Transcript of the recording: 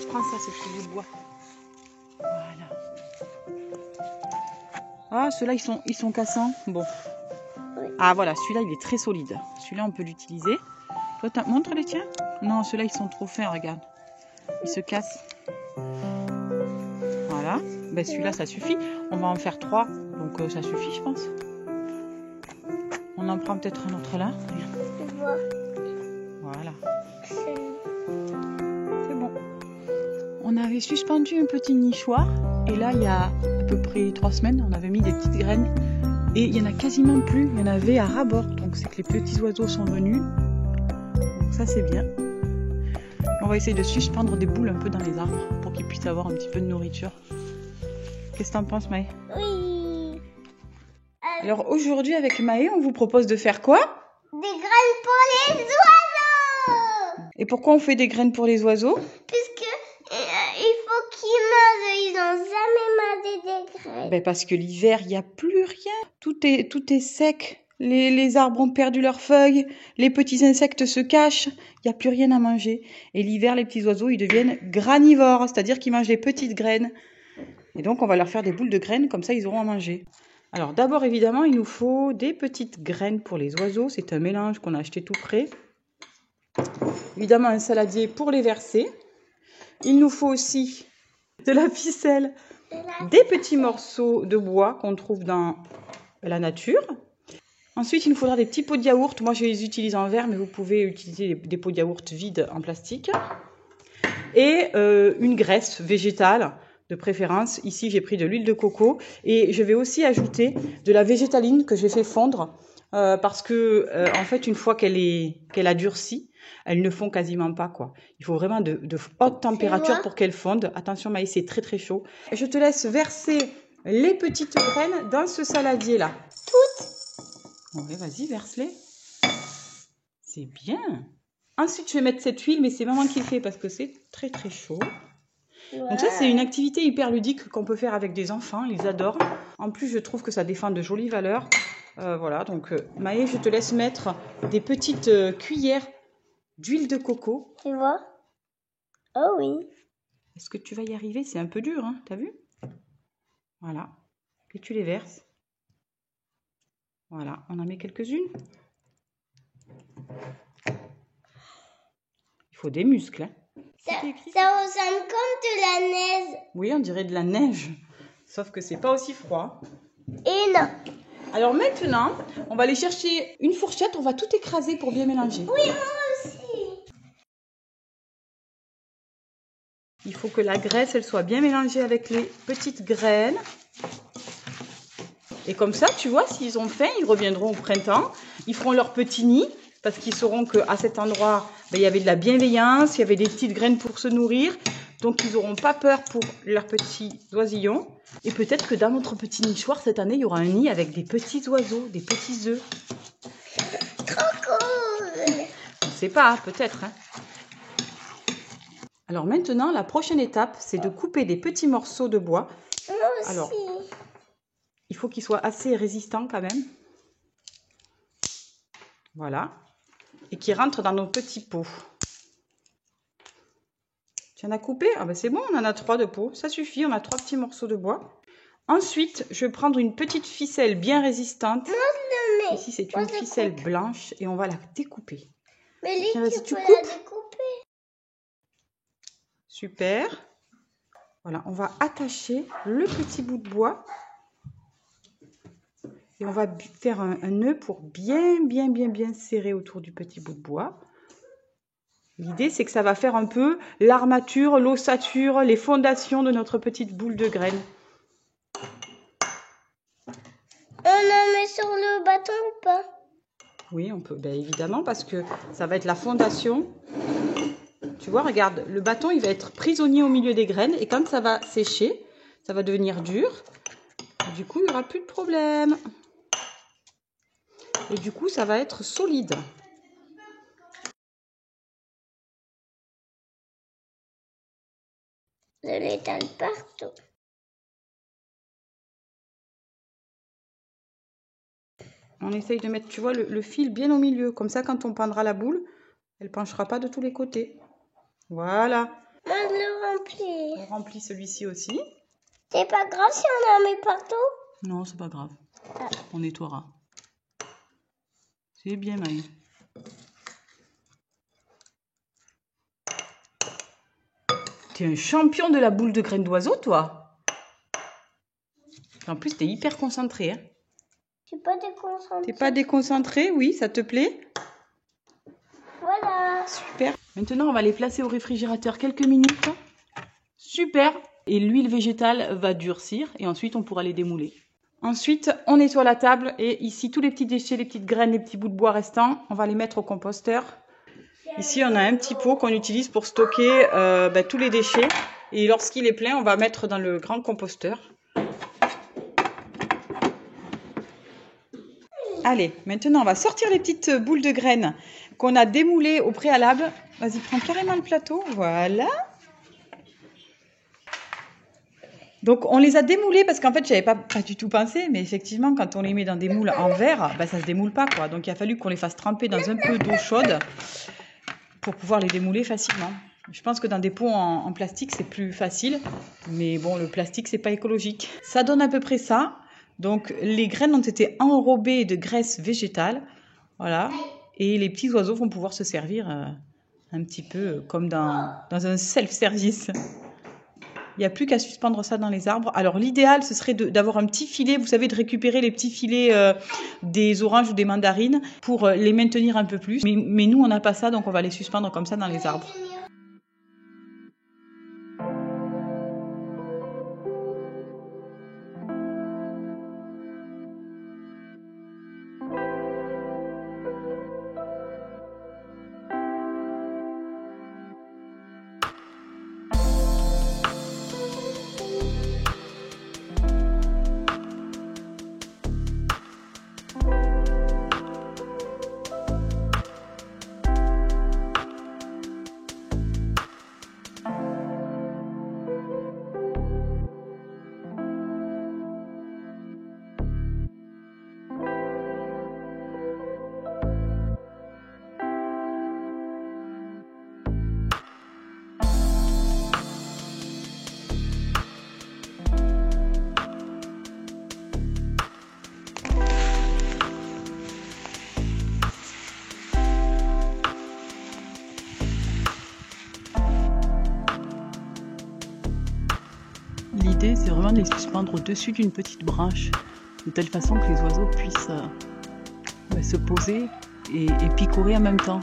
Prends ça, ce petit bout de bois. Voilà. Ah, ceux-là, ils sont cassants. Bon. Oui. Ah, voilà, celui-là, il est très solide. Celui-là, on peut l'utiliser. Toi, montre les tiens. Non, ceux-là, ils sont trop fins, regarde. Ils se cassent. Voilà. Ben, celui-là, ça suffit. On va en faire 3. Donc, ça suffit, je pense. On en prend peut-être un autre là. Tu vois. Voilà. C'est C'est bon. On avait suspendu un petit nichoir. Et là, il y a à peu près 3 semaines, on avait mis des petites graines. Et il n'y en a quasiment plus. Il y en avait à ras-bord. Donc, c'est que les petits oiseaux sont venus. Donc, ça, c'est bien. On va essayer de suspendre des boules un peu dans les arbres pour qu'ils puissent avoir un petit peu de nourriture. Qu'est-ce que t'en penses, Maë? Oui. Alors aujourd'hui avec Maë, on vous propose de faire quoi? Des graines pour les oiseaux. Et pourquoi on fait des graines pour les oiseaux? Puisque il faut qu'ils mangent. Ils n'ont jamais mangé des graines. Ben parce que l'hiver, il n'y a plus rien. Tout est sec. Les arbres ont perdu leurs feuilles. Les petits insectes se cachent. Il n'y a plus rien à manger. Et l'hiver, les petits oiseaux, ils deviennent granivores. C'est-à-dire qu'ils mangent des petites graines. Et donc, on va leur faire des boules de graines. Comme ça, ils auront à manger. Alors d'abord, évidemment, il nous faut des petites graines pour les oiseaux. C'est un mélange qu'on a acheté tout prêt. Évidemment, un saladier pour les verser. Il nous faut aussi de la ficelle, des petits morceaux de bois qu'on trouve dans la nature. Ensuite, il nous faudra des petits pots de yaourt. Moi, je les utilise en verre, mais vous pouvez utiliser des pots de yaourt vides en plastique. Et une graisse végétale. De préférence, ici j'ai pris de l'huile de coco et je vais aussi ajouter de la végétaline que j'ai fait fondre parce que en fait une fois qu'elle a durci, elles ne fond quasiment pas quoi. Il faut vraiment de haute température pour qu'elles fondent. Attention Maïs, c'est très très chaud. Et je te laisse verser les petites graines dans ce saladier là. Toutes. Oui, vas-y, verse-les. C'est bien. Ensuite je vais mettre cette huile, mais c'est maman qui le fait parce que c'est très très chaud. Donc ça, c'est une activité hyper ludique qu'on peut faire avec des enfants. Ils adorent. En plus, je trouve que ça défend de jolies valeurs. Voilà, donc Maë, je te laisse mettre des petites cuillères d'huile de coco. Tu vois? Oh oui. Est-ce que tu vas y arriver? C'est un peu dur, hein? T'as vu? Voilà. Et tu les verses. Voilà, on en met quelques-unes. Il faut des muscles, hein? Ça ressemble comme de la neige. Oui, on dirait de la neige. Sauf que c'est pas aussi froid. Et non. Alors maintenant, on va aller chercher une fourchette. On va tout écraser pour bien mélanger. Oui, moi aussi. Il faut que la graisse, elle soit bien mélangée avec les petites graines. Et comme ça, tu vois, s'ils ont faim, ils reviendront au printemps. Ils feront leur petit nid parce qu'ils sauront qu'à cet endroit, il y avait de la bienveillance, il y avait des petites graines pour se nourrir. Donc, ils n'auront pas peur pour leurs petits oisillons. Et peut-être que dans notre petit nichoir, cette année, il y aura un nid avec des petits oiseaux, des petits œufs. Trop cool. On ne sait pas, peut-être. Hein. Alors maintenant, la prochaine étape, c'est de couper des petits morceaux de bois. Moi aussi. Alors, il faut qu'ils soient assez résistants quand même. Voilà. Et qui rentrent dans nos petits pots. Tu en as coupé? Ah ben c'est bon, on en a 3 de pots. Ça suffit, on a 3 petits morceaux de bois. Ensuite, je vais prendre une petite ficelle bien résistante. Moi, je le mets. Ici, c'est une ficelle blanche et on va la découper. Mais lui, Tiens, vas-y, tu peux coupes. la découper. Super. Voilà, on va attacher le petit bout de bois. Et on va faire un nœud pour bien serrer autour du petit bout de bois. L'idée, c'est que ça va faire un peu l'armature, l'ossature, les fondations de notre petite boule de graines. On en met sur le bâton ou pas? Oui, on peut, bien évidemment, parce que ça va être la fondation. Tu vois, regarde, le bâton, il va être prisonnier au milieu des graines. Et quand ça va sécher, ça va devenir dur. Et du coup, il n'y aura plus de problème. Et du coup, ça va être solide. Je l'étale partout. On essaye de mettre, tu vois, le fil bien au milieu. Comme ça, quand on peindra la boule, elle ne penchera pas de tous les côtés. Voilà. Moi, Moi, je le remplis. On remplit celui-ci aussi. C'est pas grave si on en met partout? Non, c'est pas grave. Ah. On nettoiera. C'est bien, Maï. T'es un champion de la boule de graines d'oiseau, toi. En plus, t'es hyper concentré. Hein. Je suis pas déconcentrée. T'es pas déconcentré, oui, ça te plaît? Voilà. Super. Maintenant, on va les placer au réfrigérateur quelques minutes. Super. Et l'huile végétale va durcir et ensuite, on pourra les démouler. Ensuite, on nettoie la table et ici, tous les petits déchets, les petites graines, les petits bouts de bois restants, on va les mettre au composteur. Ici, on a un petit pot qu'on utilise pour stocker tous les déchets. Et lorsqu'il est plein, on va mettre dans le grand composteur. Allez, maintenant, on va sortir les petites boules de graines qu'on a démoulées au préalable. Vas-y, prends carrément le plateau. Voilà. Donc, on les a démoulées parce qu'en fait, j'avais pas du tout pensé. Mais effectivement, quand on les met dans des moules en verre, ça se démoule pas, quoi. Donc, il a fallu qu'on les fasse tremper dans un peu d'eau chaude pour pouvoir les démouler facilement. Je pense que dans des pots en plastique, c'est plus facile. Mais bon, le plastique, c'est pas écologique. Ça donne à peu près ça. Donc, les graines ont été enrobées de graisse végétale. Voilà. Et les petits oiseaux vont pouvoir se servir un petit peu comme dans un self-service. Il n'y a plus qu'à suspendre ça dans les arbres. Alors, l'idéal, ce serait d'avoir un petit filet, vous savez, de récupérer les petits filets des oranges ou des mandarines pour les maintenir un peu plus. Mais nous, on n'a pas ça, donc on va les suspendre comme ça dans les arbres. L'idée, c'est vraiment de les suspendre au-dessus d'une petite branche, de telle façon que les oiseaux puissent se poser et picorer en même temps.